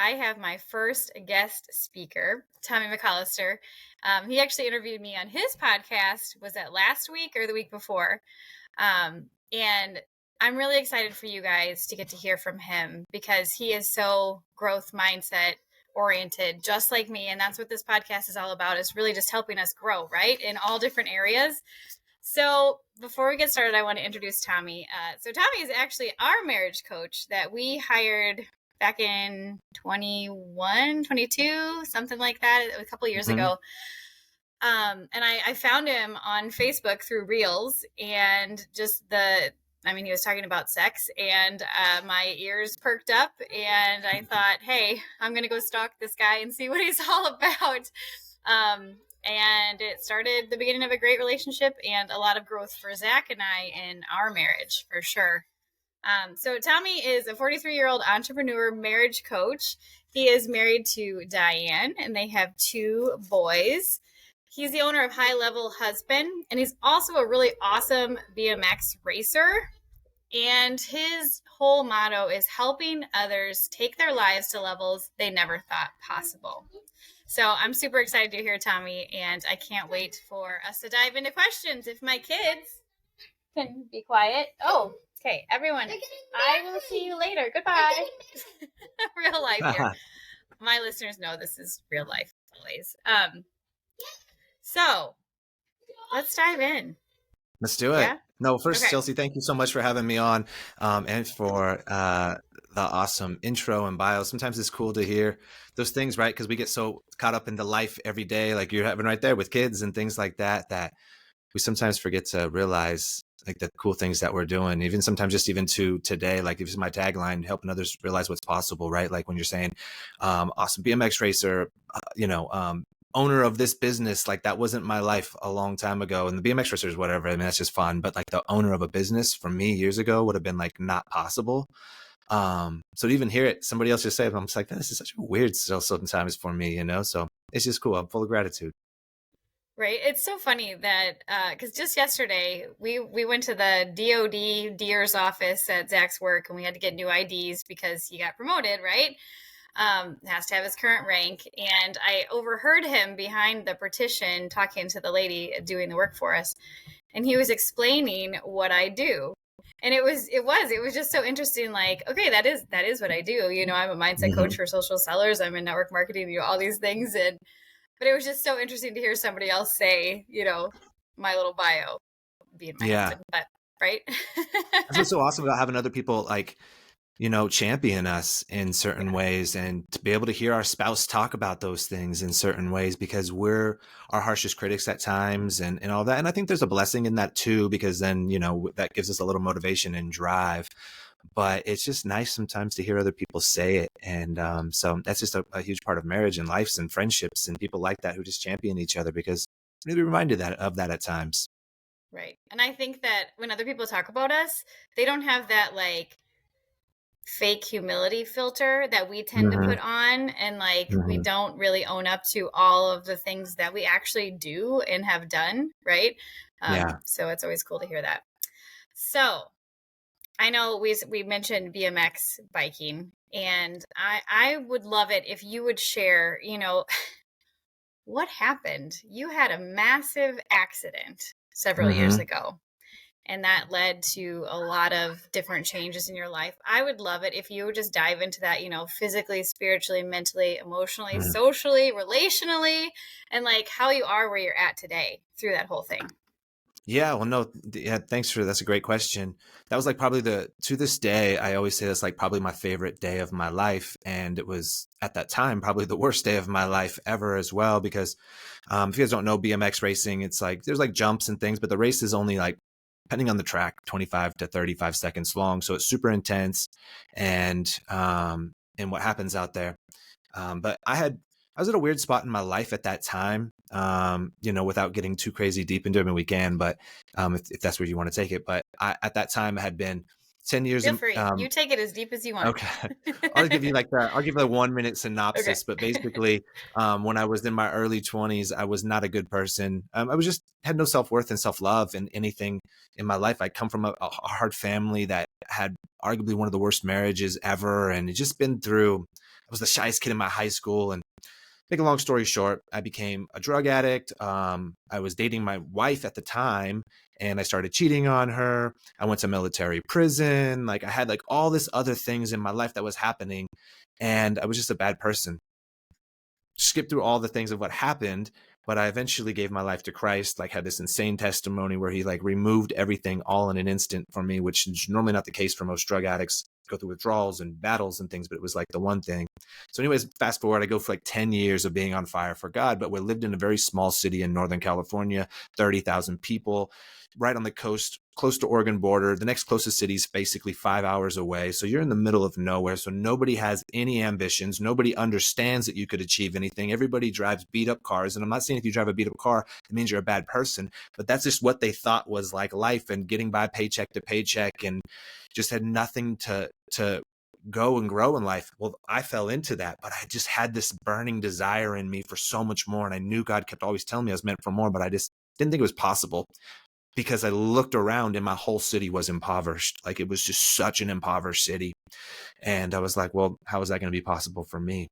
I have my first guest speaker, Tommy McCollister. He actually interviewed me on his podcast. Was that last week or the week before? And I'm really excited for you guys to get to hear from him because he is so growth mindset oriented, just like me. And that's what this podcast is all about, is really just helping us grow, right? In all different areas. So before we get started, I want to introduce Tommy. So Tommy is actually our marriage coach that we hired back in 21, 22, something like that, a couple of years ago. And I found him on Facebook through Reels, and he was talking about sex, and my ears perked up, and I thought, hey, I'm going to go stalk this guy and see what he's all about. And it started the beginning of a great relationship and a lot of growth for Zach and I in our marriage, for sure. So Tommy is a 43-year-old entrepreneur marriage coach. He is married to Diane, and they have 2 boys. He's the owner of High Level Husband, and he's also a really awesome BMX racer. And his whole motto is helping others take their lives to levels they never thought possible. So I'm super excited to hear Tommy, and I can't wait for us to dive into questions. If my kids can be quiet. Oh, okay, everyone, I will see you later. Goodbye. Real life here. My listeners know this is real life always. So let's dive in. Let's do it. Yeah? No, first, Okay. Chelsea, thank you so much for having me on, and for the awesome intro and bio. Sometimes it's cool to hear those things, right? Because we get so caught up into life every day, like you're having right there with kids and things like that, that we sometimes forget to realize like the cool things that we're doing. Even sometimes just even to today, like this is my tagline, helping others realize what's possible, right? Like when you're saying, awesome BMX racer, owner of this business, like that wasn't my life a long time ago. And the BMX racers, whatever, I mean, that's just fun. But like the owner of a business for me years ago would have been like not possible. So to even hear it, somebody else just say it, I'm just like, this is such a weird still sometimes for me, so it's just cool. I'm full of gratitude. Right. It's so funny that, because just yesterday we went to the DOD Deer's office at Zach's work, and we had to get new IDs because he got promoted, right? Has to have his current rank. And I overheard him behind the partition talking to the lady doing the work for us. And he was explaining what I do. And it was just so interesting. Like, okay, that is what I do. I'm a mindset coach for social sellers. I'm in network marketing, all these things. But it was just so interesting to hear somebody else say, my little bio being my husband, but right. That's what's so awesome about having other people like, champion us in certain ways, and to be able to hear our spouse talk about those things in certain ways, because we're our harshest critics at times and all that. And I think there's a blessing in that too, because then, that gives us a little motivation and drive. But it's just nice sometimes to hear other people say it. And so that's just a huge part of marriage and lives and friendships and people like that who just champion each other, because we need to be reminded of that at times. Right. And I think that when other people talk about us, they don't have that like fake humility filter that we tend to put on, and we don't really own up to all of the things that we actually do and have done, right? So it's always cool to hear that. So I know we mentioned BMX biking, and I would love it if you would share, what happened. You had a massive accident several years ago, and that led to a lot of different changes in your life. I would love it if you would just dive into that, physically, spiritually, mentally, emotionally, socially, relationally, and like how you are where you're at today through that whole thing. Yeah, well, no, yeah, thanks that's a great question. That was like probably to this day, I always say that's like probably my favorite day of my life. And it was at that time, probably the worst day of my life ever as well, because if you guys don't know BMX racing, it's like, there's like jumps and things, but the race is only like, depending on the track, 25 to 35 seconds long. So it's super intense and what happens out there. But I was at a weird spot in my life at that time, without getting too crazy deep into it. I mean, we can, but if that's where you want to take it. But at that time, I had been 10 years. Feel free. You take it as deep as you want. Okay. I'll give you the 1 minute synopsis. Okay. But basically, when I was in my early 20s, I was not a good person. I was just had no self-worth and self-love in anything in my life. I come from a hard family that had arguably one of the worst marriages ever. And it just been through, I was the shyest kid in my high school. And make a long story short, I became a drug addict. I was dating my wife at the time, and I started cheating on her. I went to military prison. Like, I had like all this other things in my life that was happening, and I was just a bad person. Skip through all the things of what happened, but I eventually gave my life to Christ, like had this insane testimony where he like removed everything all in an instant from me, which is normally not the case for most drug addicts. Go through withdrawals and battles and things, but it was like the one thing. So anyways, fast forward, I go for like 10 years of being on fire for God, but we lived in a very small city in Northern California, 30,000 people, right on the coast, close to Oregon border. The next closest city is basically 5 hours away. So you're in the middle of nowhere. So nobody has any ambitions. Nobody understands that you could achieve anything. Everybody drives beat up cars. And I'm not saying if you drive a beat up car, it means you're a bad person, but that's just what they thought was like life, and getting by paycheck to paycheck, and just had nothing to go and grow in life. Well, I fell into that, but I just had this burning desire in me for so much more. And I knew God kept always telling me I was meant for more, but I just didn't think it was possible, because I looked around and my whole city was impoverished. Like, it was just such an impoverished city. And I was like, well, how is that going to be possible for me?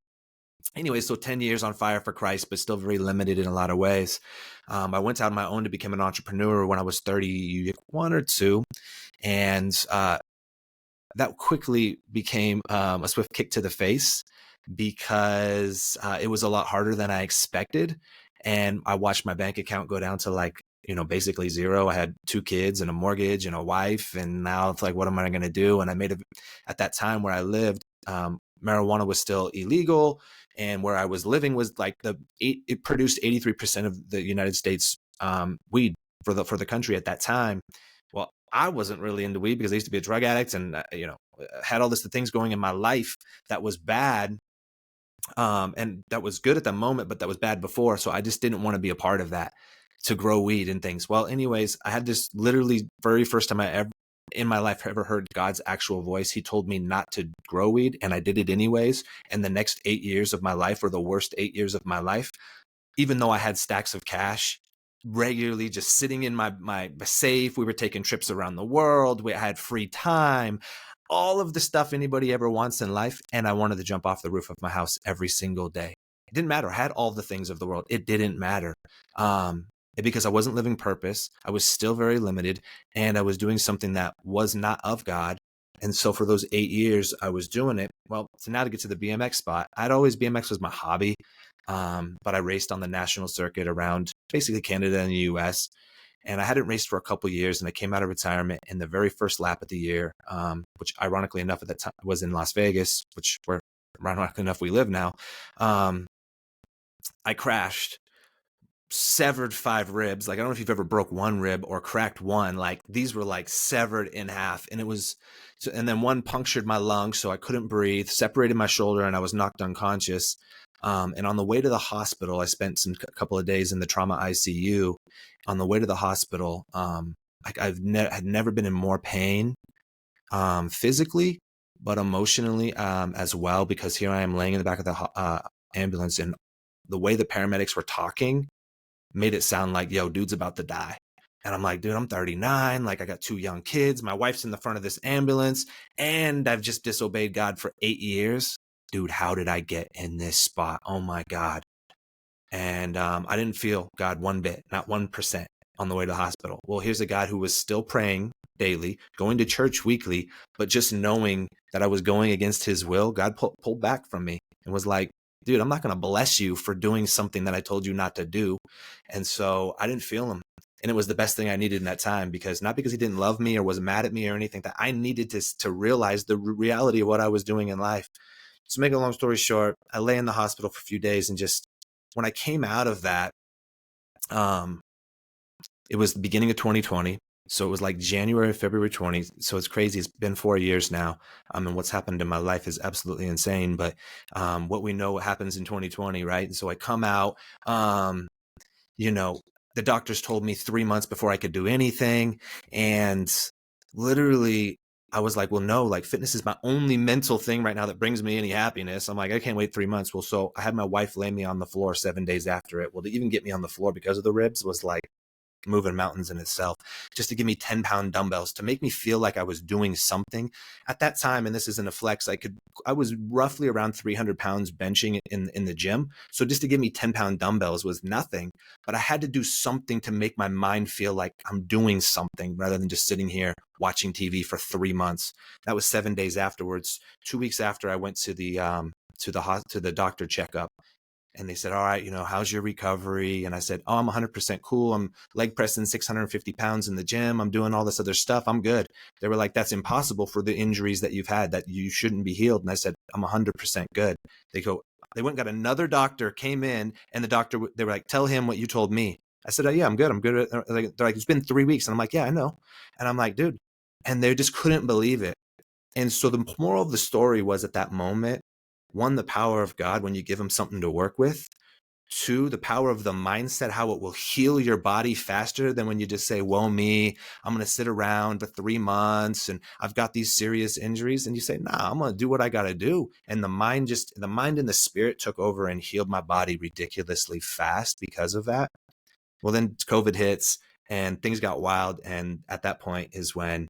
Anyway, so 10 years on fire for Christ, but still very limited in a lot of ways. I went out on my own to become an entrepreneur when I was 31 or 2. And that quickly became a swift kick to the face, because it was a lot harder than I expected. And I watched my bank account go down to like, basically zero. I had 2 kids and a mortgage and a wife. And now it's like, what am I going to do? And I made at that time where I lived, marijuana was still illegal. And where I was living was like it produced 83% of the United States weed for the country at that time. Well, I wasn't really into weed because I used to be a drug addict, and had all this things going in my life that was bad, and that was good at the moment, but that was bad before. So I just didn't want to be a part of that, to grow weed and things. Well, anyways, I had this literally very first time I ever in my life ever heard God's actual voice. He told me not to grow weed, and I did it anyways. And the next 8 years of my life were the worst 8 years of my life, even though I had stacks of cash regularly just sitting in my safe. We were taking trips around the world. We had free time, all of the stuff anybody ever wants in life. And I wanted to jump off the roof of my house every single day. It didn't matter. I had all the things of the world. It didn't matter. Because I wasn't living purpose. I was still very limited, and I was doing something that was not of God. And so for those 8 years I was doing it. Well, so now to get to the BMX spot, BMX was my hobby. But I raced on the national circuit around basically Canada and the US. And I hadn't raced for a couple of years, and I came out of retirement in the very first lap of the year, which ironically enough at that time was in Las Vegas, which where ironically enough we live now. I crashed, severed 5 ribs. Like, I don't know if you've ever broke one rib or cracked one. Like, these were like severed in half, and it was, and then one punctured my lung, so I couldn't breathe, separated my shoulder, and I was knocked unconscious. And on the way to the hospital, I spent a couple of days in the trauma ICU. On the way to the hospital, had never been in more pain, physically, but emotionally as well, because here I am laying in the back of the ambulance, and the way the paramedics were talking made it sound like, yo, dude's about to die. And I'm like, dude, I'm 39. Like, I got 2 young kids. My wife's in the front of this ambulance, and I've just disobeyed God for 8 years. Dude, how did I get in this spot? Oh my God. And I didn't feel God one bit, not 1% on the way to the hospital. Well, here's a God who was still praying daily, going to church weekly, but just knowing that I was going against his will, God pulled back from me and was like, dude, I'm not going to bless you for doing something that I told you not to do. And so I didn't feel him. And it was the best thing I needed in that time, because not because he didn't love me or was mad at me or anything, that I needed to realize the reality of what I was doing in life. So make a long story short, I lay in the hospital for a few days, and just when I came out of that, it was the beginning of 2020. So it was like January, February 20. So it's crazy. It's been 4 years now. And what's happened in my life is absolutely insane. But what we know what happens in 2020, right? And so I come out, the doctors told me 3 months before I could do anything. And literally, I was like, well, no, like, fitness is my only mental thing right now that brings me any happiness. I'm like, I can't wait 3 months. Well, so I had my wife lay me on the floor 7 days after it. Well, to even get me on the floor because of the ribs was like moving mountains in itself, just to give me 10-pound dumbbells to make me feel like I was doing something at that time. And this isn't a flex. I was roughly around 300 pounds benching in the gym. So just to give me 10-pound dumbbells was nothing, but I had to do something to make my mind feel like I'm doing something rather than just sitting here watching TV for 3 months. That was 7 days afterwards. 2 weeks after, I went to the doctor checkup. And they said, all right, how's your recovery? And I said, oh, I'm 100% cool. I'm leg pressing 650 pounds in the gym. I'm doing all this other stuff. I'm good. They were like, that's impossible for the injuries that you've had, that you shouldn't be healed. And I said, I'm 100% good. They went and got another doctor, came in, and they were like, tell him what you told me. I said, oh, yeah, I'm good. I'm good. They're like, it's been 3 weeks. And I'm like, yeah, I know. And I'm like, dude. And they just couldn't believe it. And so the moral of the story was, at that moment, one, the power of God when you give him something to work with. Two, the power of the mindset, how it will heal your body faster than when you just say, well, me, I'm going to sit around for 3 months and I've got these serious injuries. And you say, nah, I'm going to do what I got to do. And the mind and the spirit took over and healed my body ridiculously fast because of that. Well, then COVID hits and things got wild. And at that point is when,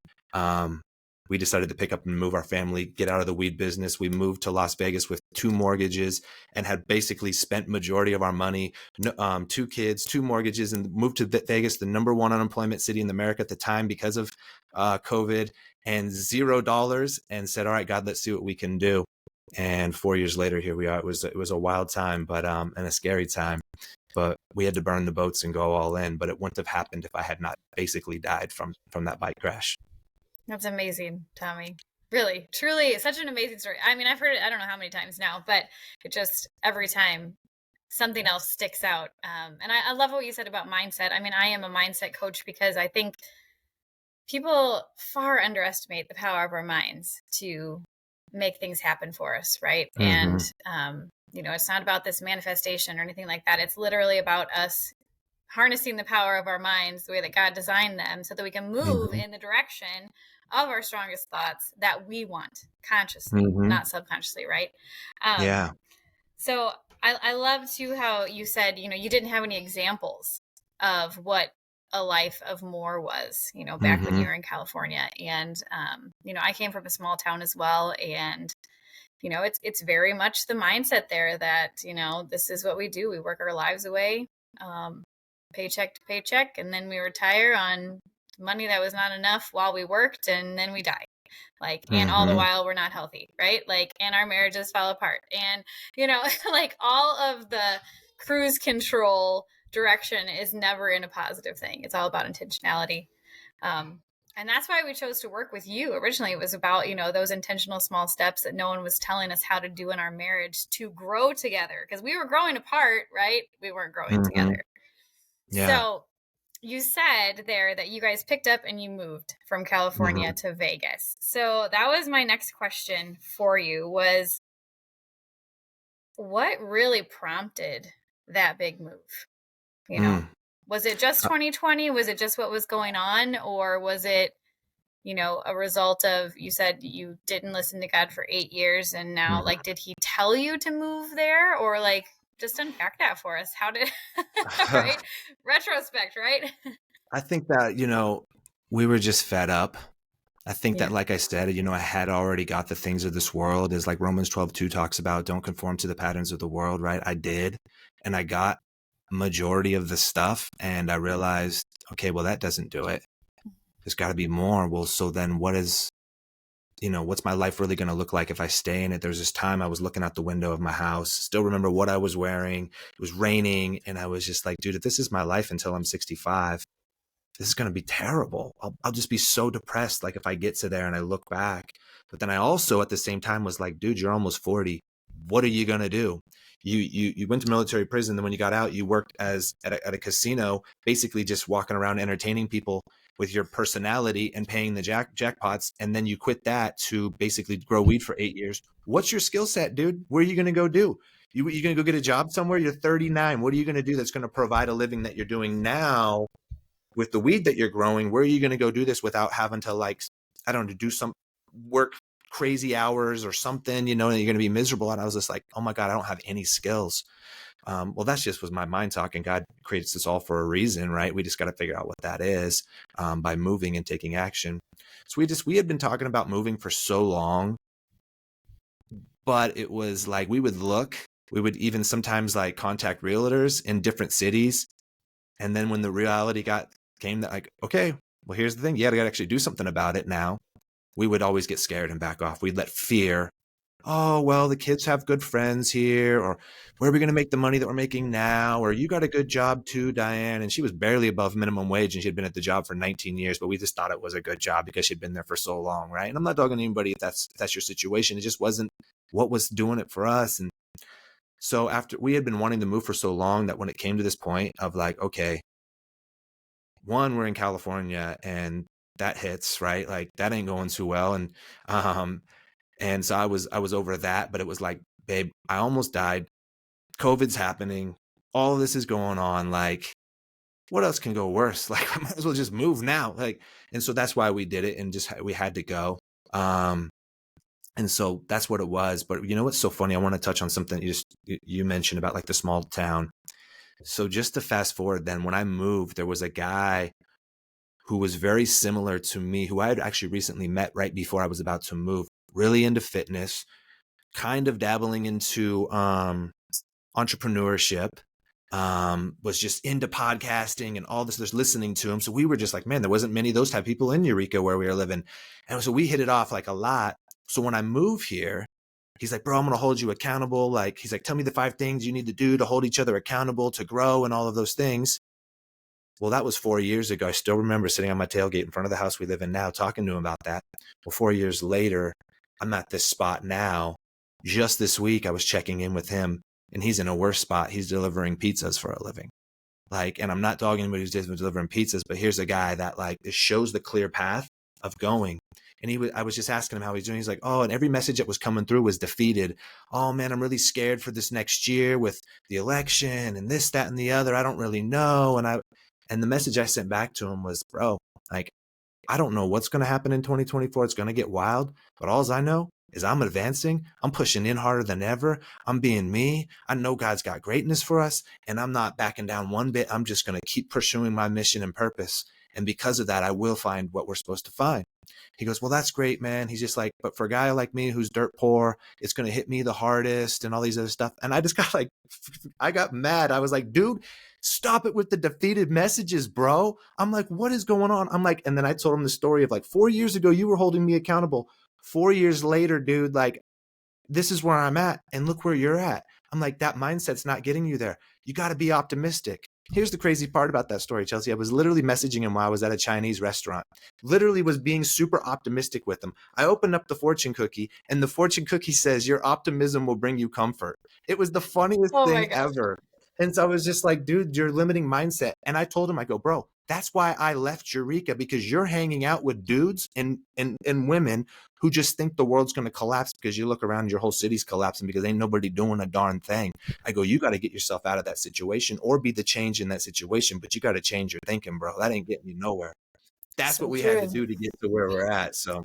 we decided to pick up and move our family, get out of the weed business. We moved to Las Vegas with 2 mortgages and had basically spent majority of our money, 2 kids, 2 mortgages, and moved to Vegas, the #1 unemployment city in America at the time because of COVID, and $0, and said, all right, God, let's see what we can do. And 4 years later, here we are. It was a wild time, but and a scary time. But we had to burn the boats and go all in. But it wouldn't have happened if I had not basically died from that bike crash. That's amazing, Tommy. Really, truly, such an amazing story. I mean, I've heard it, I don't know how many times now, but it just, every time something else sticks out. And I love what you said about mindset. I mean, I am a mindset coach because I think people far underestimate the power of our minds to make things happen for us, right? Mm-hmm. And, it's not about this manifestation or anything like that. It's literally about us harnessing the power of our minds the way that God designed them so that we can move in the direction of our strongest thoughts that we want consciously, not subconsciously, right? Yeah. So I love too how you said, you didn't have any examples of what a life of more was, back when you were in California. And, I came from a small town as well. And, it's very much the mindset there that, this is what we do. We work our lives away, paycheck to paycheck, and then we retire on money that was not enough while we worked, and then we die. And all the while we're not healthy, right? And our marriages fall apart, and all of the cruise control direction is never in a positive thing. It's all about intentionality. And that's why we chose to work with you. Originally, it was about, those intentional small steps that no one was telling us how to do in our marriage to grow together, because we were growing apart, right? We weren't growing together. Yeah. So you said there that you guys picked up and you moved from California to Vegas. So that was my next question for you, was what really prompted that big move? Was it just 2020? Was it just what was going on? Or was it, a result of, you said you didn't listen to God for 8 years, and now did he tell you to move there? Or just unpack that for us. How did, right? Retrospect, right? I think that, we were just fed up. I think that, like I said, I had already got the things of this world, is like Romans 12:2 talks about, don't conform to the patterns of the world, right? I did. And I got majority of the stuff, and I realized, okay, well, that doesn't do it. There's got to be more. Well, so then what's my life really going to look like if I stay in it? There's this time I was looking out the window of my house, still remember what I was wearing. It was raining, and I was just like, dude, if this is my life until I'm 65, this is going to be terrible. I'll just be so depressed. If I get to there and I look back. But then I also at the same time was like, dude, you're almost 40. What are you going to do? You went to military prison. Then when you got out, you worked at a casino, basically just walking around entertaining people with your personality and paying the jackpots. And then you quit that to basically grow weed for 8 years. What's your skill set, dude? Where are you going to go do? You going to go get a job somewhere? You're 39. What are you going to do that's going to provide a living that you're doing now with the weed that you're growing? Where are you going to go do this without having to I don't know, do some work crazy hours or something, you know, and you're going to be miserable. And I was just like, oh my God, I don't have any skills. Well, that's just was my mind talking. God creates us all for a reason, right? We just got to figure out what that is by moving and taking action. So we had been talking about moving for so long, but it was like we would even sometimes like contact realtors in different cities. And then when the reality came that like, okay, well, here's the thing. You got to actually do something about it now. We would always get scared and back off. We'd let fear, oh, well, the kids have good friends here, or where are we going to make the money that we're making now? Or you got a good job too, Diane. And she was barely above minimum wage and she had been at the job for 19 years, but we just thought it was a good job because she'd been there for so long, right? And I'm not dogging anybody if that's your situation. It just wasn't what was doing it for us. And so after we had been wanting to move for so long that when it came to this point of like, okay, one, we're in California and that hits, right? Like that ain't going too well. And so I was over that, but it was like, babe, I almost died. COVID's happening. All of this is going on. Like, what else can go worse? Like, I might as well just move now. Like, and so that's why we did it, and just we had to go. And so that's what it was. But you know what's so funny? I want to touch on something you mentioned about like the small town. So just to fast forward, then when I moved, there was a guy who was very similar to me, who I had actually recently met right before I was about to move, really into fitness, kind of dabbling into entrepreneurship, was just into podcasting and all this. There's listening to him. So we were just like, man, there wasn't many of those type of people in Eureka where we were living. And so we hit it off like a lot. So when I move here, he's like, bro, I'm going to hold you accountable. Like, he's like, tell me the 5 things you need to do to hold each other accountable, to grow and all of those things. Well, that was 4 years ago. I still remember sitting on my tailgate in front of the house we live in now, talking to him about that. Well, 4 years later, I'm at this spot now. Just this week, I was checking in with him, and he's in a worse spot. He's delivering pizzas for a living. Like, and I'm not dogging anybody who's delivering pizzas, but here's a guy that like it shows the clear path of going. And I was just asking him how he's doing. He's like, oh, and every message that was coming through was defeated. Oh man, I'm really scared for this next year with the election and this, that, and the other. I don't really know. And the message I sent back to him was, bro, like, I don't know what's going to happen in 2024. It's going to get wild, but all I know is I'm advancing. I'm pushing in harder than ever. I'm being me. I know God's got greatness for us, and I'm not backing down one bit. I'm just going to keep pursuing my mission and purpose. And because of that, I will find what we're supposed to find. He goes, well, that's great, man. He's just like, but for a guy like me who's dirt poor, it's going to hit me the hardest and all these other stuff. And I just got like, I got mad. I was like, dude, stop it with the defeated messages, bro. I'm like, what is going on? I'm like, and then I told him the story of like 4 years ago, you were holding me accountable. 4 years later, dude, like, this is where I'm at. And look where you're at. I'm like, that mindset's not getting you there. You got to be optimistic. Here's the crazy part about that story, Chelsea. I was literally messaging him while I was at a Chinese restaurant. Literally was being super optimistic with him. I opened up the fortune cookie, and the fortune cookie says, your optimism will bring you comfort. It was the funniest thing ever. And so I was just like, dude, your limiting mindset. And I told him, I go, bro, that's why I left Eureka, because you're hanging out with dudes and women who just think the world's going to collapse because you look around, your whole city's collapsing because ain't nobody doing a darn thing. I go, you got to get yourself out of that situation or be the change in that situation, but you got to change your thinking, bro. That ain't getting you nowhere. That's so what we had to do to get to where we're at. So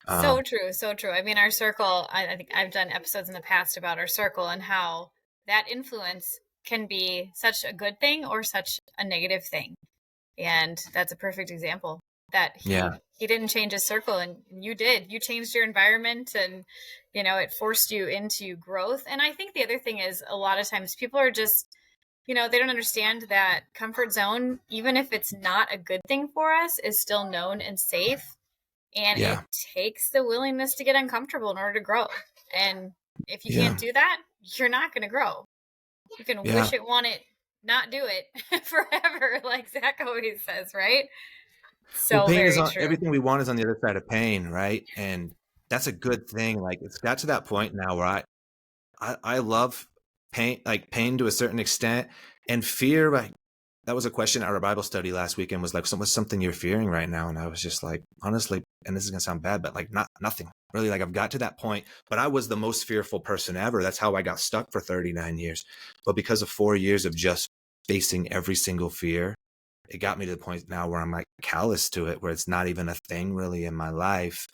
true. So true. I mean, our circle, I think I've done episodes in the past about our circle and how that influence can be such a good thing or such a negative thing. And that's a perfect example that he didn't change his circle, and you did. You changed your environment, and it forced you into growth. And I think the other thing is, a lot of times people are just, they don't understand that comfort zone, even if it's not a good thing for us, is still known and safe. And it takes the willingness to get uncomfortable in order to grow. And if you can't do that, you're not going to grow. You can wish it, want it, not do it forever, like Zach always says, right? So pain very is on, true. everything we want is on the other side of pain, right? And that's a good thing. Like, it's got to that point now where I love pain, like pain to a certain extent, and fear. Like, that was a question at our Bible study last weekend, was like, what's something you're fearing right now? And I was just like, honestly, and this is gonna sound bad, but like nothing really. Like, I've got to that point, but I was the most fearful person ever. That's how I got stuck for 39 years. But because of 4 years of just facing every single fear, it got me to the point now where I'm like callous to it, where it's not even a thing really in my life.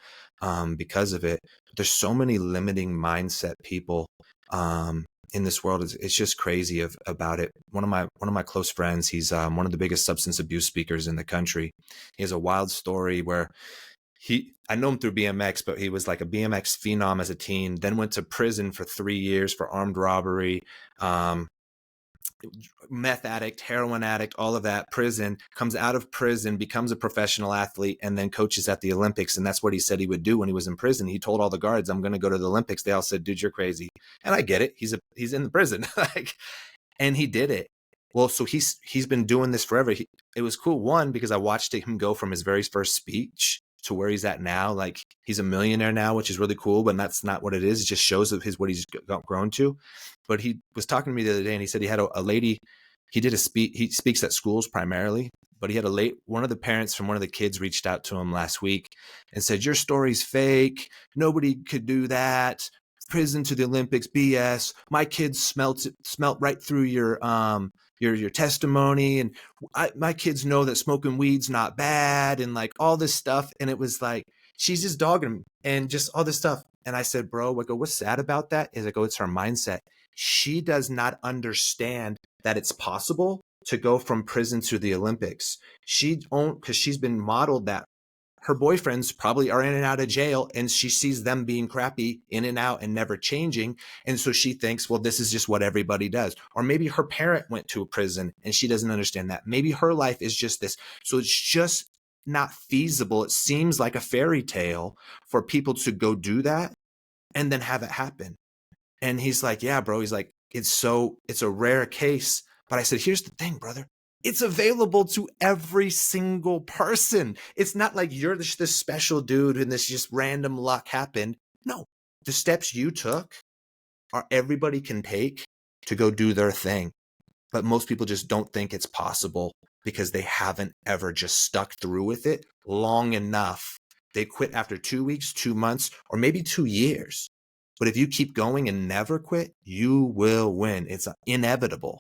because of it. There's so many limiting mindset people in this world. It's just crazy about it. One of my close friends, he's one of the biggest substance abuse speakers in the country. He has a wild story where I know him through BMX, but he was like a BMX phenom as a teen, then went to prison for 3 years for armed robbery, meth addict, heroin addict, all of that, prison, comes out of prison, becomes a professional athlete, and then coaches at the Olympics. And that's what he said he would do when he was in prison. He told all the guards, I'm going to go to the Olympics. They all said, dude, you're crazy. And I get it. He's in the prison. And he did it. Well, so he's been doing this forever. It was cool, one, because I watched him go from his very first speech to where he's at now. Like, he's a millionaire now, which is really cool, but that's not what it is. It just shows of what he's grown to. But he was talking to me the other day, and he said he had a lady. He did he speaks at schools primarily, but he had one of the parents from one of the kids reached out to him last week and said, your story's fake. Nobody could do that. Prison to the Olympics, BS. My kids smelt right through your testimony, and my kids know that smoking weed's not bad, and like all this stuff. And it was like, she's just dogging him and just all this stuff. And I said, bro, I go, what's sad about that is, I go, it's her mindset. She does not understand that it's possible to go from prison to the Olympics. Because she's been modeled that her boyfriends probably are in and out of jail, and she sees them being crappy, in and out, and never changing. And so she thinks, well, this is just what everybody does. Or maybe her parent went to a prison and she doesn't understand that. Maybe her life is just this. So it's just not feasible. It seems like a fairy tale for people to go do that and then have it happen. And he's like, yeah, bro. He's like, it's a rare case. But I said, here's the thing, brother. It's available to every single person. It's not like you're this special dude and this just random luck happened. No, the steps you took are everybody can take to go do their thing. But most people just don't think it's possible because they haven't ever just stuck through with it long enough. They quit after 2 weeks, 2 months, or maybe 2 years. But if you keep going and never quit, you will win. It's inevitable.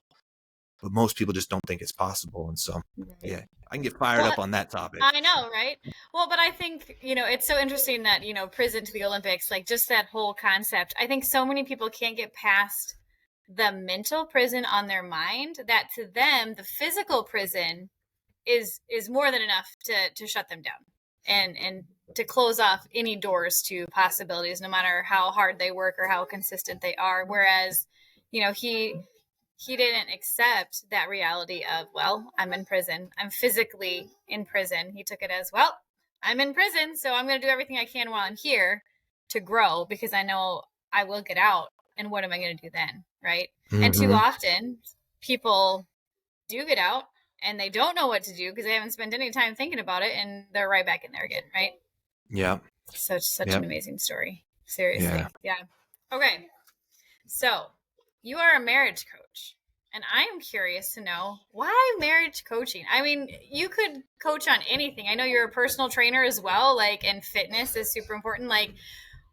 But most people just don't think it's possible. And so, yeah, I can get fired up on that topic. I know, right? Well, but I think, it's so interesting that, prison to the Olympics, like just that whole concept. I think so many people can't get past the mental prison on their mind that to them, the physical prison is more than enough to shut them down and to close off any doors to possibilities, no matter how hard they work or how consistent they are. Whereas, he didn't accept that reality of, well, I'm in prison. I'm physically in prison. He took it as, well, I'm in prison, so I'm going to do everything I can while I'm here to grow, because I know I will get out. And what am I going to do then? Right. Mm-hmm. And too often people do get out and they don't know what to do because they haven't spent any time thinking about it, and they're right back in there again. Right. Yeah. Such an amazing story. Seriously. Yeah. Okay. So you are a marriage coach, and I am curious to know, why marriage coaching? I mean, you could coach on anything. I know you're a personal trainer as well, and fitness is super important.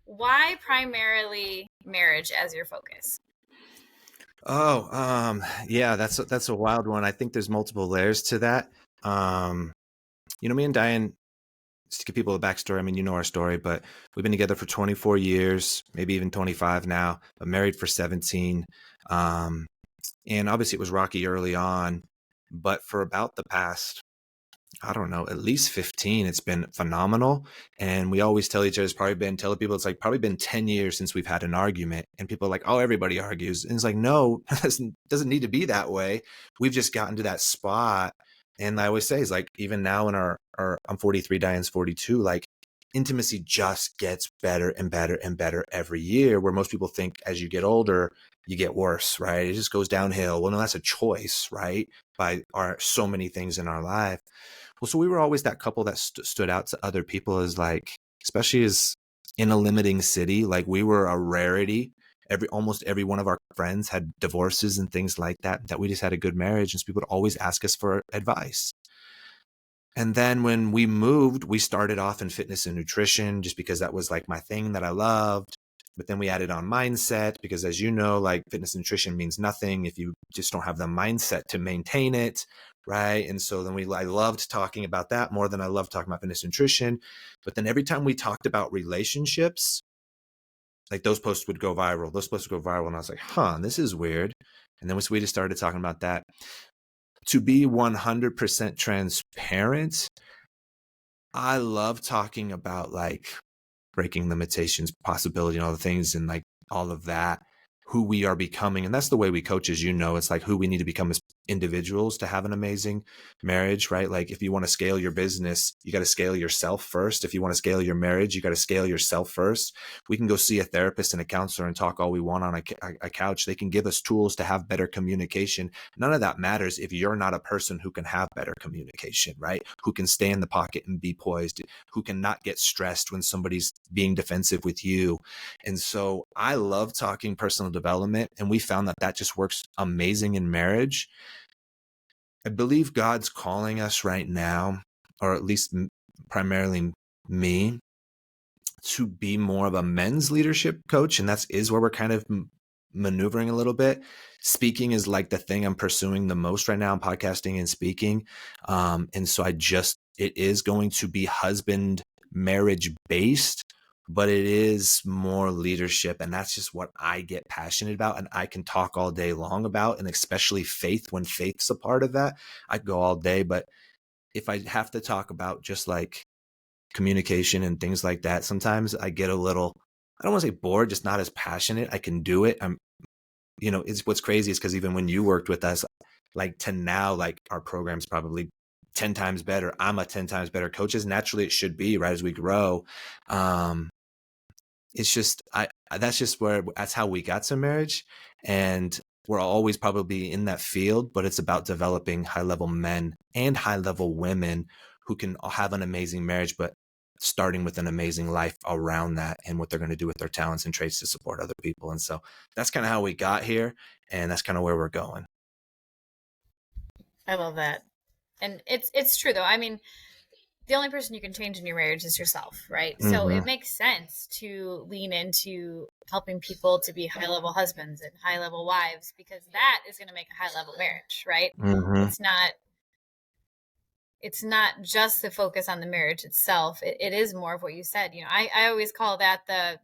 Why primarily marriage as your focus? Oh, yeah, that's a wild one. I think there's multiple layers to that. Me and Diane, just to give people a backstory, I mean, you know our story, but we've been together for 24 years, maybe even 25 now, but married for 17. And obviously it was rocky early on, but for about the past, I don't know, at least 15, it's been phenomenal. And we always tell each other, tell people it's like probably been 10 years since we've had an argument. And people are like, oh, everybody argues. And it's like, no, it doesn't need to be that way. We've just gotten to that spot. And I always say, is like, even now in our I'm 43, Diane's 42, intimacy just gets better and better and better every year, where most people think as you get older, you get worse, right? It just goes downhill. Well, no, that's a choice, right? By so many things in our life. Well, so we were always that couple that stood out to other people as especially as in a limiting city, we were a rarity. Almost every one of our friends had divorces and things like that we just had a good marriage. And so people would always ask us for advice. And then when we moved, we started off in fitness and nutrition just because that was my thing that I loved. But then we added on mindset because, as you know, like fitness nutrition means nothing if you just don't have the mindset to maintain it, right? And so then I loved talking about that more than I love talking about fitness nutrition. But then every time we talked about relationships, like those posts would go viral. Those posts would go viral, and I was like, "Huh, this is weird." And then we just started talking about that. To be 100% transparent, I love talking about like breaking limitations, possibility, and all the things, and like all of that, who we are becoming. And that's the way we coach, as you know, it's like who we need to become as individuals to have an amazing marriage, right? Like if you want to scale your business, you got to scale yourself first. If you want to scale your marriage, you got to scale yourself first. We can go see a therapist and a counselor and talk all we want on a couch. They can give us tools to have better communication. None of that matters if you're not a person who can have better communication, right? Who can stay in the pocket and be poised, who can not get stressed when somebody's being defensive with you. And so I love talking personal development, and we found that that just works amazing in marriage. I believe God's calling us right now, or at least primarily me, to be more of a men's leadership coach. And that is where we're kind of maneuvering a little bit. Speaking is like the thing I'm pursuing the most right now. I'm podcasting and speaking. And so it is going to be husband marriage based, but it is more leadership. And that's just what I get passionate about. And I can talk all day long about, and especially faith, when faith's a part of that, I go all day. But if I have to talk about just like communication and things like that, sometimes I get a little, I don't want to say bored, just not as passionate. I can do it. It's what's crazy is because even when you worked with us, like to now, like our program's probably 10 times better. I'm a 10 times better coach, as naturally it should be, right? As we grow. It's just, that's how we got to marriage. And we're always probably in that field, but it's about developing high level men and high level women who can have an amazing marriage, but starting with an amazing life around that and what they're going to do with their talents and traits to support other people. And so that's kind of how we got here. And that's kind of where we're going. I love that. And it's true though. I mean, the only person you can change in your marriage is yourself, right? Mm-hmm. So it makes sense to lean into helping people to be high level husbands and high level wives, because that is going to make a high level marriage, right? Mm-hmm. It's not just the focus on the marriage itself. It is more of what you said. I always call that the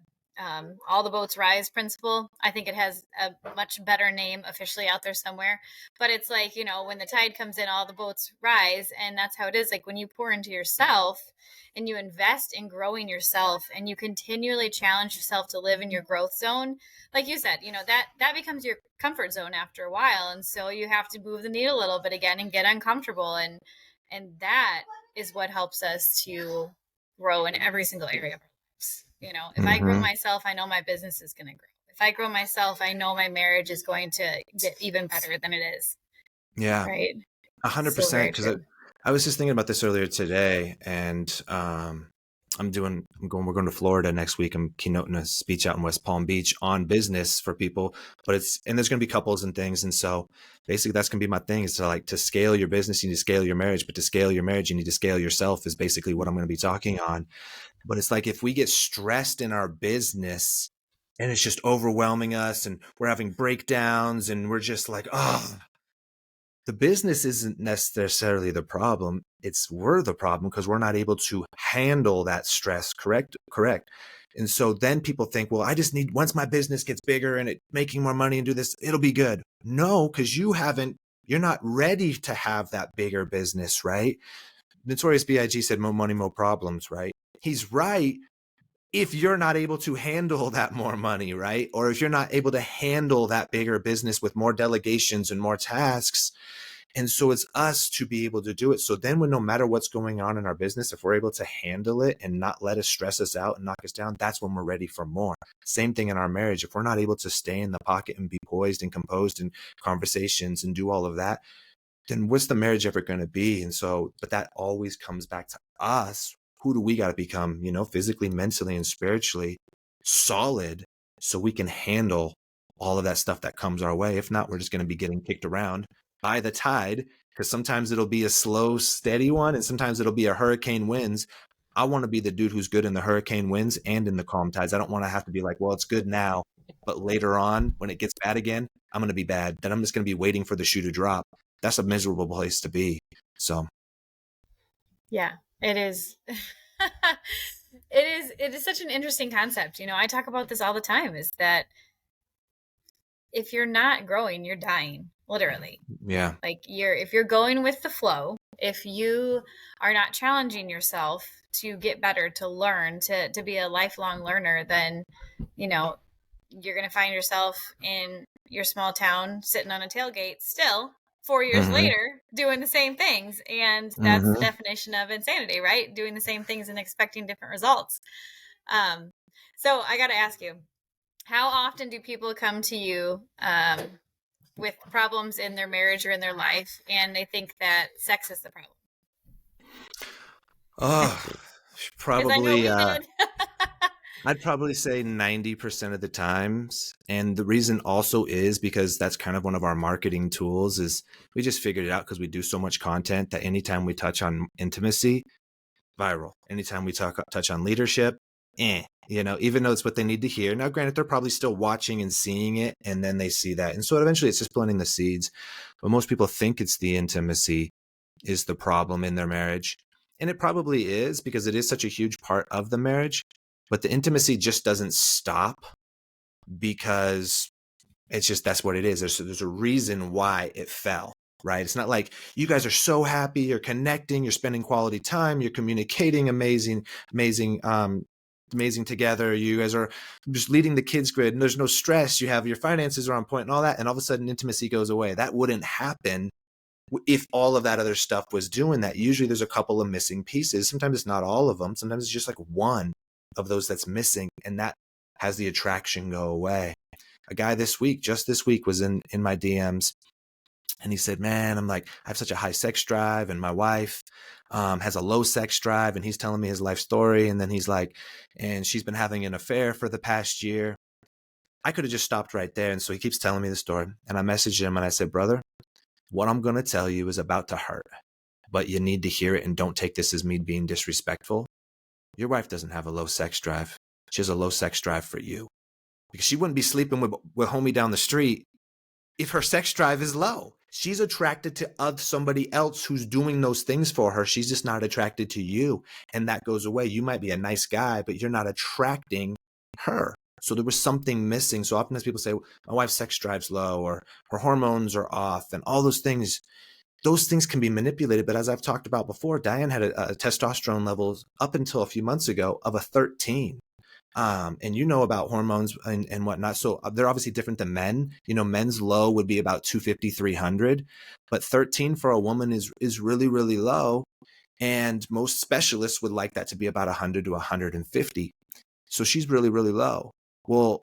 all the boats rise principle. I think it has a much better name officially out there somewhere, but it's like, when the tide comes in, all the boats rise. And that's how it is. Like when you pour into yourself and you invest in growing yourself and you continually challenge yourself to live in your growth zone, like you said, that becomes your comfort zone after a while. And so you have to move the needle a little bit again and get uncomfortable. And that is what helps us to grow in every single area of our lives. If I grow myself, I know my business is going to grow. If I grow myself, I know my marriage is going to get even better than it is. Yeah. Right. 100%. Because I was just thinking about this earlier today, and we're going to Florida next week. I'm keynoting a speech out in West Palm Beach on business for people, and there's going to be couples and things. And so basically that's going to be my thing, is to scale your business, you need to scale your marriage, but to scale your marriage, you need to scale yourself, is basically what I'm going to be talking on. But it's like, if we get stressed in our business and it's just overwhelming us and we're having breakdowns and we're just like, the business isn't necessarily the problem. We're the problem because we're not able to handle that stress. Correct. And so then people think, well, I just need, once my business gets bigger and making more money and do this, it'll be good. No, because you're not ready to have that bigger business, right? Notorious B.I.G. said, more money, more problems, right? He's right. If you're not able to handle that more money, right? Or if you're not able to handle that bigger business with more delegations and more tasks. And so it's us to be able to do it. So then no matter what's going on in our business, if we're able to handle it and not let it stress us out and knock us down, that's when we're ready for more. Same thing in our marriage. If we're not able to stay in the pocket and be poised and composed in conversations and do all of that, then what's the marriage ever going to be? And so, but that always comes back to us. Who do we got to become, physically, mentally, and spiritually solid so we can handle all of that stuff that comes our way? If not, we're just going to be getting kicked around by the tide, because sometimes it'll be a slow, steady one, and sometimes it'll be a hurricane winds. I want to be the dude who's good in the hurricane winds and in the calm tides. I don't want to have to be like, well, it's good now, but later on when it gets bad again, I'm going to be bad. Then I'm just going to be waiting for the shoe to drop. That's a miserable place to be. So Yeah, it is. It is such an interesting concept. You know, I talk about this all the time, is that if you're not growing, you're dying, literally. yeah. Like if you're going with the flow, if you are not challenging yourself to get better, to learn, to be a lifelong learner, then, you know, you're going to find yourself in your small town sitting on a tailgate still 4 years Mm-hmm. later doing the same things. And that's the Mm-hmm. definition of insanity, right? Doing the same things and expecting different results. Um, so I got to ask you, how often do people come to you with problems in their marriage or in their life, and they think that sex is the problem? Oh, Because I know probably. we did. I'd probably say 90% of the times. And the reason also is because that's kind of one of our marketing tools is we just figured it out because we do so much content that anytime we touch on intimacy, viral. Anytime we touch on leadership, even though it's what they need to hear. Now, granted, they're probably still watching and seeing it, and then they see that. And so eventually it's just planting the seeds. But most people think it's the intimacy is the problem in their marriage. And it probably is because it is such a huge part of the marriage. But the intimacy just doesn't stop because it's just that's what it is. There's a reason why it fell, right? It's not like you guys are so happy, you're connecting, you're spending quality time, you're communicating amazing together. You guys are just leading the kids grid and there's no stress. You have your finances are on point and all that. And all of a sudden intimacy goes away. That wouldn't happen if all of that other stuff was doing that. Usually there's a couple of missing pieces. Sometimes it's not all of them. Sometimes it's just like one of those that's missing, and that has the attraction go away. A guy just this week was in my DMs, and he said, man, I'm like, I have such a high sex drive, and my wife has a low sex drive, and he's telling me his life story. And then he's like, and she's been having an affair for the past year. I could have just stopped right there. And so he keeps telling me the story, and I messaged him and I said, brother, what I'm going to tell you is about to hurt, but you need to hear it, and don't take this as me being disrespectful. Your wife doesn't have a low sex drive. She has a low sex drive for you, because she wouldn't be sleeping with homie down the street if her sex drive is low. She's attracted to somebody else who's doing those things for her. She's just not attracted to you. And that goes away. You might be a nice guy, but you're not attracting her. So there was something missing. So oftentimes people say, my wife's sex drive's low, or her hormones are off, and all those things. Those things can be manipulated. But as I've talked about before, Diane had a testosterone levels up until a few months ago of a 13. And you know about hormones and whatnot. So they're obviously different than men. Men's low would be about 250, 300, but 13 for a woman is really, really low. And most specialists would like that to be about 100 to 150. So she's really, really low. Well,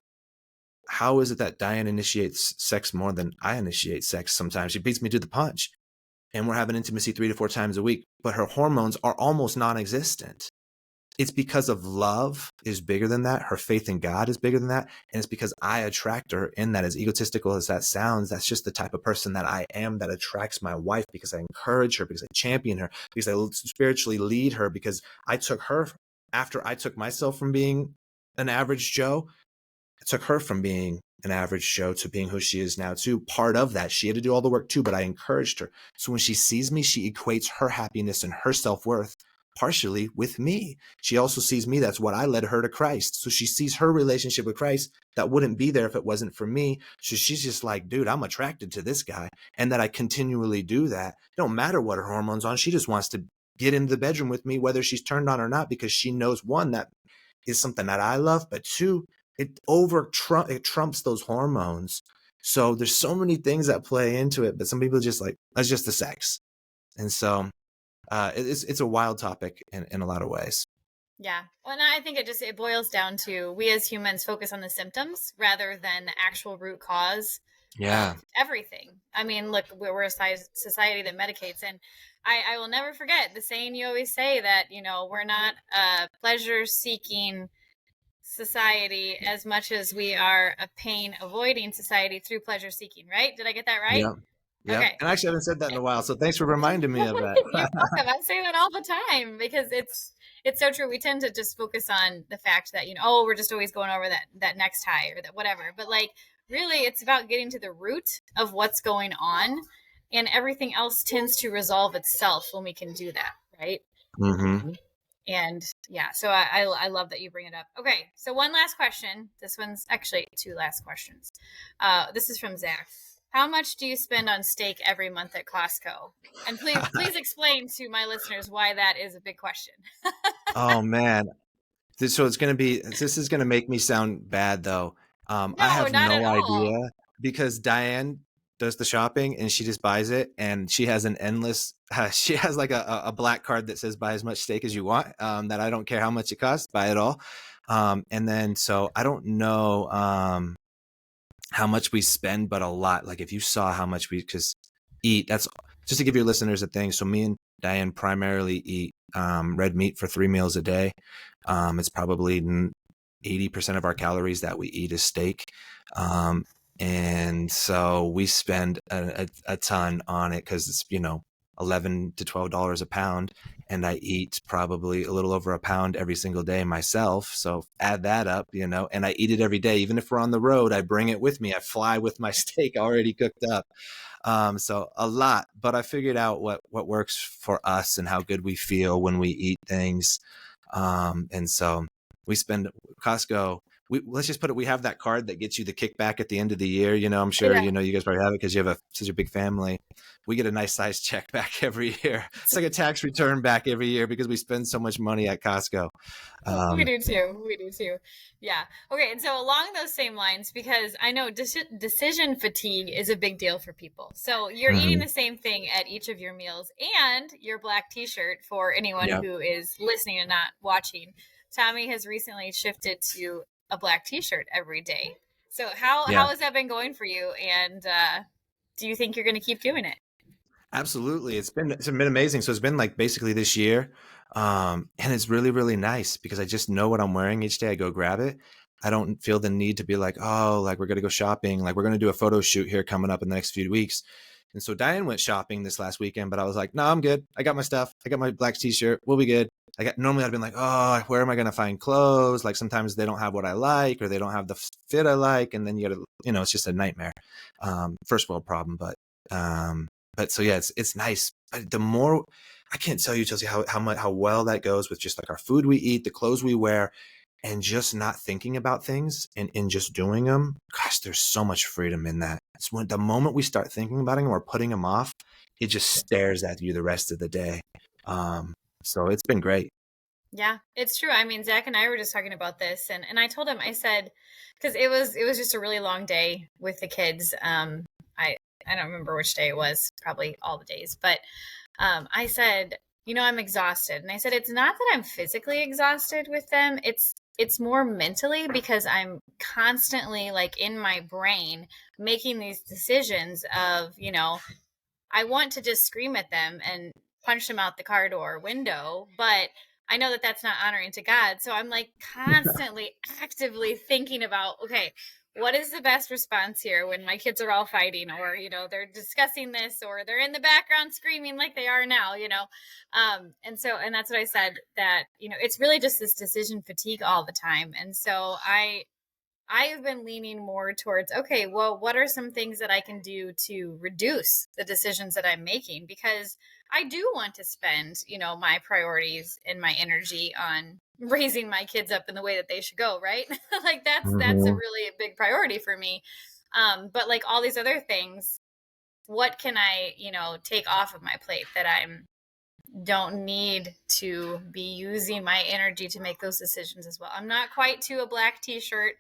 how is it that Diane initiates sex more than I initiate sex sometimes? She beats me to the punch, and we're having intimacy 3 to 4 times a week, but her hormones are almost non-existent. It's because of love is bigger than that. Her faith in God is bigger than that. And it's because I attract her in that. As egotistical as that sounds, that's just the type of person that I am, that attracts my wife, because I encourage her, because I champion her, because I spiritually lead her, because I took her after I took myself from being an average Joe. I took her from being an average Joe to being who she is now too. Part of that, she had to do all the work too, but I encouraged her. So when she sees me, she equates her happiness and her self-worth partially with me. She also sees me. That's what I led her to Christ. So she sees her relationship with Christ that wouldn't be there if it wasn't for me. So she's just like, dude, I'm attracted to this guy. And that I continually do that. It don't matter what her hormones on. She just wants to get into the bedroom with me, whether she's turned on or not, because she knows, one, that is something that I love, but two, it trumps those hormones. So there's so many things that play into it, but some people just like, that's just the sex. And so it's a wild topic in a lot of ways. Yeah. Well, and I think it boils down to, we as humans focus on the symptoms rather than the actual root cause Yeah. of everything. I mean, look, we're a society that medicates, and I will never forget the saying you always say, that, we're not a pleasure seeking society as much as we are a pain avoiding society through pleasure seeking, right? Did I get that right? Yeah. Yeah. Okay. And I actually haven't said that in a while. So thanks for reminding me of that. You're welcome. I say that all the time because it's so true. We tend to just focus on the fact that, oh, we're just always going over that next high or that whatever. But like, really, it's about getting to the root of what's going on, and everything else tends to resolve itself when we can do that, right? Mm-hmm. And yeah, so I love that you bring it up. Okay, so one last question. This one's actually two last questions. This is from Zach. How much do you spend on steak every month at Costco? And please explain to my listeners why that is a big question. Oh man. So this is gonna make me sound bad though. I No, have not at no idea all. because Diane does the shopping and she just buys it, and she has an endless. She has like a black card that says buy as much steak as you want. That I don't care how much it costs, buy it all. And then so I don't know how much we spend, but a lot. Like if you saw how much we just eat, that's just to give your listeners a thing. So me and Diane primarily eat red meat for 3 meals a day. It's probably 80% of our calories that we eat is steak. And so we spend a ton on it because it's, $11 to $12 a pound. And I eat probably a little over a pound every single day myself. So add that up, and I eat it every day. Even if we're on the road, I bring it with me. I fly with my steak already cooked up. So a lot, but I figured out what works for us and how good we feel when we eat things. And so we spend Costco. Let's just put it. We have that card that gets you the kickback at the end of the year. I'm sure, Yeah. you guys probably have it because you have such a big family. We get a nice size check back every year. It's like a tax return back every year because we spend so much money at Costco. We do too. We do too. Yeah. Okay. And so along those same lines, because I know decision fatigue is a big deal for people. So you're eating Mhm. the same thing at each of your meals, and your black t-shirt, for anyone Yeah. who is listening and not watching, Tommy has recently shifted to a black t-shirt every day. So Yeah. how has that been going for you? And do you think you're going to keep doing it? Absolutely. It's been amazing. So it's been like basically this year. And it's really, really nice because I just know what I'm wearing each day. I go grab it. I don't feel the need to be like, oh, like we're gonna go shopping, like we're gonna do a photo shoot here coming up in the next few weeks. And so Diane went shopping this last weekend, but I was like, no, I'm good. I got my stuff. I got my black t-shirt. We'll be good. Normally I'd been like, oh, where am I gonna find clothes? Like sometimes they don't have what I like or they don't have the fit I like, and then you gotta, it's just a nightmare. First world problem, but so yeah, it's nice. The more I can't tell you, Chelsea, how well that goes with just like our food we eat, the clothes we wear, and just not thinking about things and just doing them. Gosh, there's so much freedom in that. It's when the moment we start thinking about it and we're putting them off, it just stares at you the rest of the day. Um, so it's been great. Yeah, it's true. I mean, Zach and I were just talking about this, and I told him, I said, because it was just a really long day with the kids. I don't remember which day it was, probably all the days, but I said, I'm exhausted, and I said it's not that I'm physically exhausted with them. It's more mentally, because I'm constantly like in my brain making these decisions of, I want to just scream at them and punch them out the car door window, but I know that that's not honoring to God. So I'm like constantly actively thinking about, okay, what is the best response here when my kids are all fighting, or, they're discussing this, or they're in the background screaming like they are now, and that's what I said, that, it's really just this decision fatigue all the time. And so I have been leaning more towards, okay, well, what are some things that I can do to reduce the decisions that I'm making? Because I do want to spend, my priorities and my energy on raising my kids up in the way that they should go, right? Like that's a Mhm. really big priority for me. But like all these other things, what can I, take off of my plate that I'm don't need to be using my energy to make those decisions as well. I'm not quite to a black t-shirt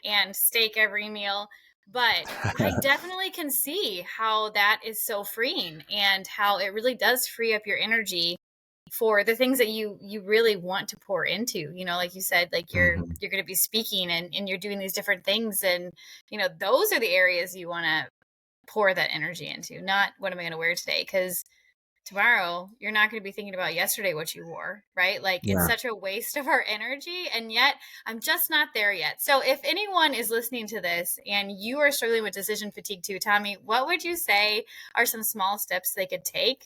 and steak every meal, but I definitely can see how that is so freeing, and how it really does free up your energy for the things that you really want to pour into. Like you said, like Mhm. you're going to be speaking, and you're doing these different things, and those are the areas you want to pour that energy into, not what am I going to wear today, because tomorrow you're not going to be thinking about yesterday what you wore, right? Like it's Yeah. such a waste of our energy, and yet I'm just not there yet. So if anyone is listening to this and you are struggling with decision fatigue too, Tommy, what would you say are some small steps they could take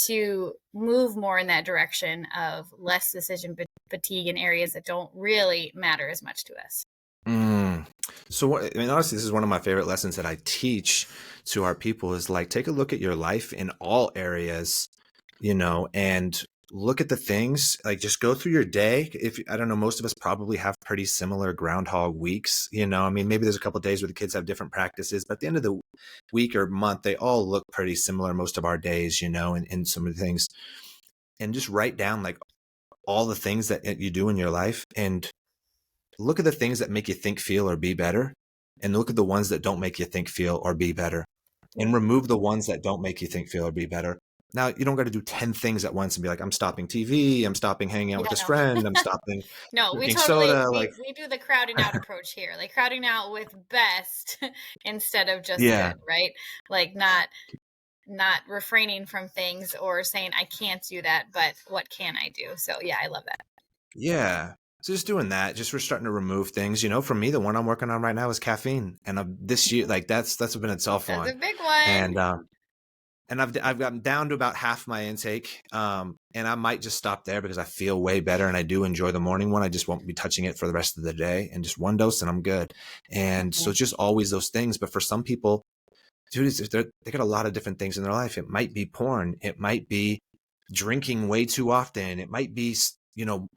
to move more in that direction of less decision fatigue in areas that don't really matter as much to us. So what, I mean, honestly, this is one of my favorite lessons that I teach to our people is like, take a look at your life in all areas, and look at the things, like just go through your day. If I don't know, most of us probably have pretty similar groundhog weeks, I mean, maybe there's a couple of days where the kids have different practices, but at the end of the week or month, they all look pretty similar. Most of our days, and some of the things, and just write down like all the things that you do in your life and look at the things that make you think, feel, or be better, and look at the ones that don't make you think, feel, or be better, and remove the ones that don't make you think, feel, or be better. Now, you don't got to do 10 things at once and be like, I'm stopping TV, I'm stopping hanging out with this friend, I'm stopping No, we drinking totally soda. we Like, we do the crowding out approach here, like crowding out with best instead of just yeah, good, right? Like not refraining from things or saying I can't do that, but what can I do? So yeah, I love that. yeah. So just doing that, just we're starting to remove things. For me, the one I'm working on right now is caffeine, and this year, like that's been a tough That's a one, big one. and I've gotten down to about half my intake, and I might just stop there because I feel way better, and I do enjoy the morning one. I just won't be touching it for the rest of the day, and just one dose, and I'm good. And so just always those things. But for some people, dude, they got a lot of different things in their life. It might be porn, it might be drinking way too often, it might be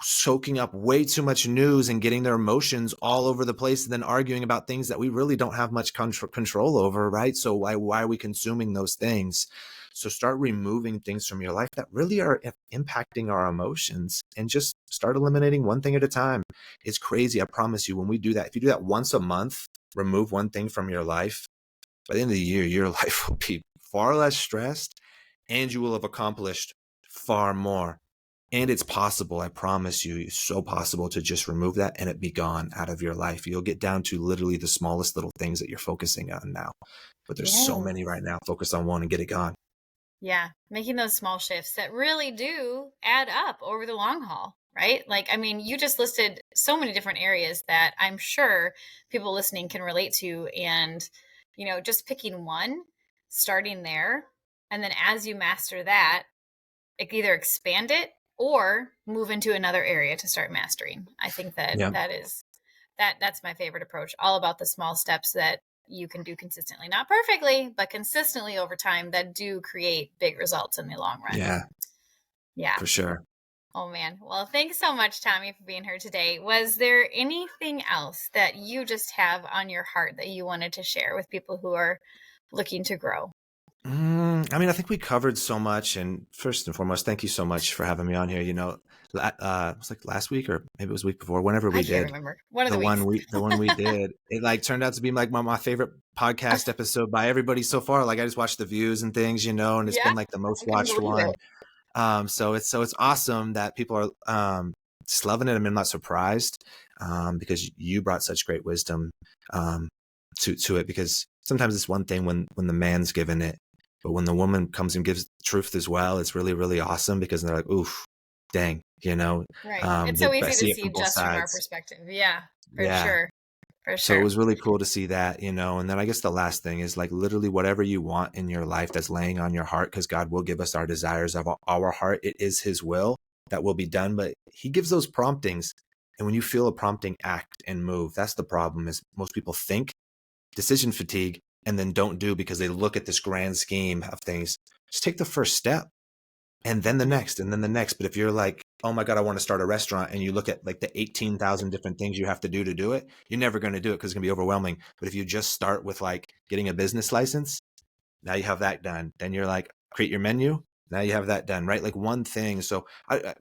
soaking up way too much news and getting their emotions all over the place and then arguing about things that we really don't have much control over, right? So why are we consuming those things? So start removing things from your life that really are impacting our emotions and just start eliminating one thing at a time. It's crazy, I promise you. When we do that, if you do that once a month, remove one thing from your life, by the end of the year, your life will be far less stressed and you will have accomplished far more. And it's possible, I promise you, it's so possible to just remove that and it be gone out of your life. You'll get down to literally the smallest little things that you're focusing on now. But there's so many right now. Focus on one and get it gone. Yeah, making those small shifts that really do add up over the long haul, right? Like, I mean, you just listed so many different areas that I'm sure people listening can relate to. And, just picking one, starting there, and then as you master that, either expand it or move into another area to start mastering. I think that Yeah. that's my favorite approach, all about the small steps that you can do consistently, not perfectly, but consistently over time that do create big results in the long run. Yeah, Yeah. for sure. Oh man. Well, thanks so much, Tommy, for being here today. Was there anything else that you just have on your heart that you wanted to share with people who are looking to grow? I mean, I think we covered so much. And first and foremost, thank you so much for having me on here. It was like last week or maybe it was the week before, whenever I we can't did remember. One of the weeks. the one we did, it like turned out to be like my favorite podcast episode by everybody so far. Like I just watched the views and things, and it's Yeah, been like the most I couldn't watched believe one. it. So it's awesome that people are just loving it. I mean, I'm not surprised because you brought such great wisdom to it. Because sometimes it's one thing when the man's given it, but when the woman comes and gives truth as well, it's really really awesome because they're like, oof, dang, Right. It's so I easy to see it see from both just from our sides. perspective. Yeah, for Yeah. sure. For So it sure. was really cool to see that, and then I guess the last thing is like literally whatever you want in your life that's laying on your heart, because God will give us our desires of our heart. It is his will that will be done, but he gives those promptings. And when you feel a prompting, act and move. That's the problem is most people think decision fatigue and then don't do because they look at this grand scheme of things. Just take the first step and then the next and then the next. But if you're like, oh my God, I want to start a restaurant, and you look at like the 18,000 different things you have to do it, you're never going to do it because it's going to be overwhelming. But if you just start with like getting a business license, now you have that done. Then you're like, create your menu. Now you have that done, right? Like one thing. So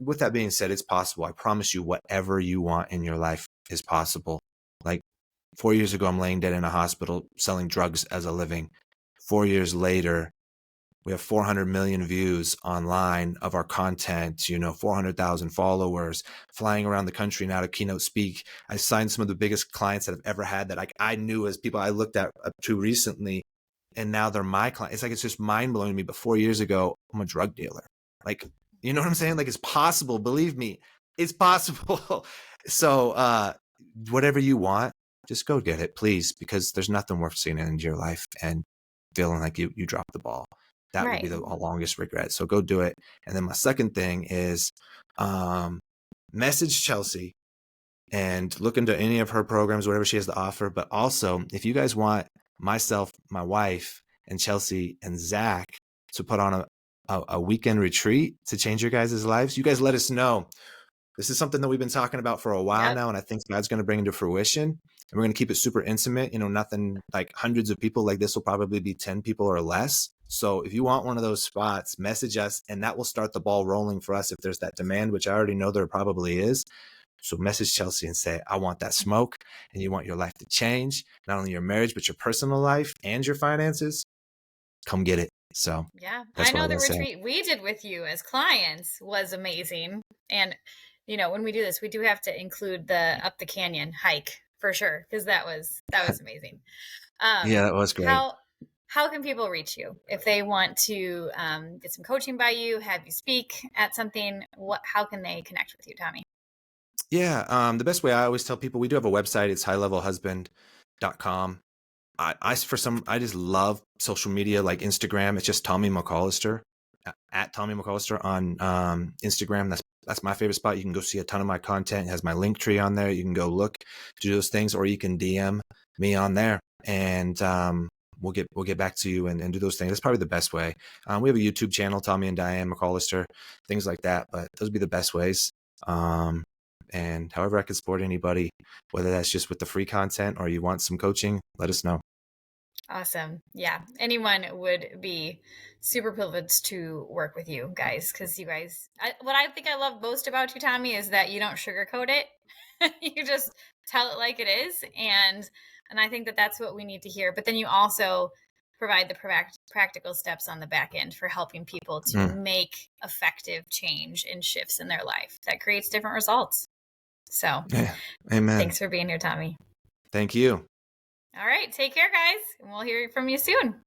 with that being said, it's possible. I promise you, whatever you want in your life is possible. Like 4 years ago, I'm laying dead in a hospital selling drugs as a living. 4 years later, we have 400 million views online of our content, 400,000 followers, flying around the country now to keynote speak. I signed some of the biggest clients that I've ever had that I knew as people I looked at up to recently, and now they're my clients. It's like, it's just mind blowing to me. But 4 years ago, I'm a drug dealer. Like, you know what I'm saying? Like, it's possible. Believe me, it's possible. So whatever you want, just go get it, please, because there's nothing worth seeing in your life and feeling like you dropped the ball. That would be Right. the longest regret. So go do it. And then my second thing is message Chelsea and look into any of her programs, whatever she has to offer. But also, if you guys want myself, my wife, and Chelsea and Zach to put on a weekend retreat to change your guys' lives, you guys let us know. This is something that we've been talking about for a while Yep. now, and I think God's going to bring into fruition. And we're going to keep it super intimate. Nothing like hundreds of people. Like this will probably be 10 people or less. So if you want one of those spots, message us, and that will start the ball rolling for us if there's that demand, which I already know there probably is. So message Chelsea and say, I want that smoke, and you want your life to change, not only your marriage, but your personal life and your finances. Come get it. So Yeah. I that's what I know the want to say. retreat we did with you as clients was amazing. And, when we do this, we do have to include the up the canyon hike for sure, because that was amazing. Yeah, Um, that was great. how can people reach you if they want to get some coaching by you, have you speak at something? How can they connect with you, Tommy? Yeah, the best way I always tell people, we do have a website. It's highlevelhusband.com. I just love social media like Instagram. It's just Tommy McCollister at Tommy McCollister on Instagram. That's my favorite spot. You can go see a ton of my content. It has my link tree on there. You can go look, do those things, or you can DM me on there, and we'll get back to you and do those things. That's probably the best way. We have a YouTube channel, Tommy and Diane McCollister, things like that. But those would be the best ways. And however I can support anybody, whether that's just with the free content or you want some coaching, let us know. Awesome. Yeah. Anyone would be super privileged to work with you guys, because what I think I love most about you, Tommy, is that you don't sugarcoat it. You just tell it like it is. And I think that that's what we need to hear. But then you also provide the practical steps on the back end for helping people to make effective change and shifts in their life that creates different results. So Yeah. Amen. thanks for being here, Tommy. Thank you. All right. Take care, guys. And we'll hear from you soon.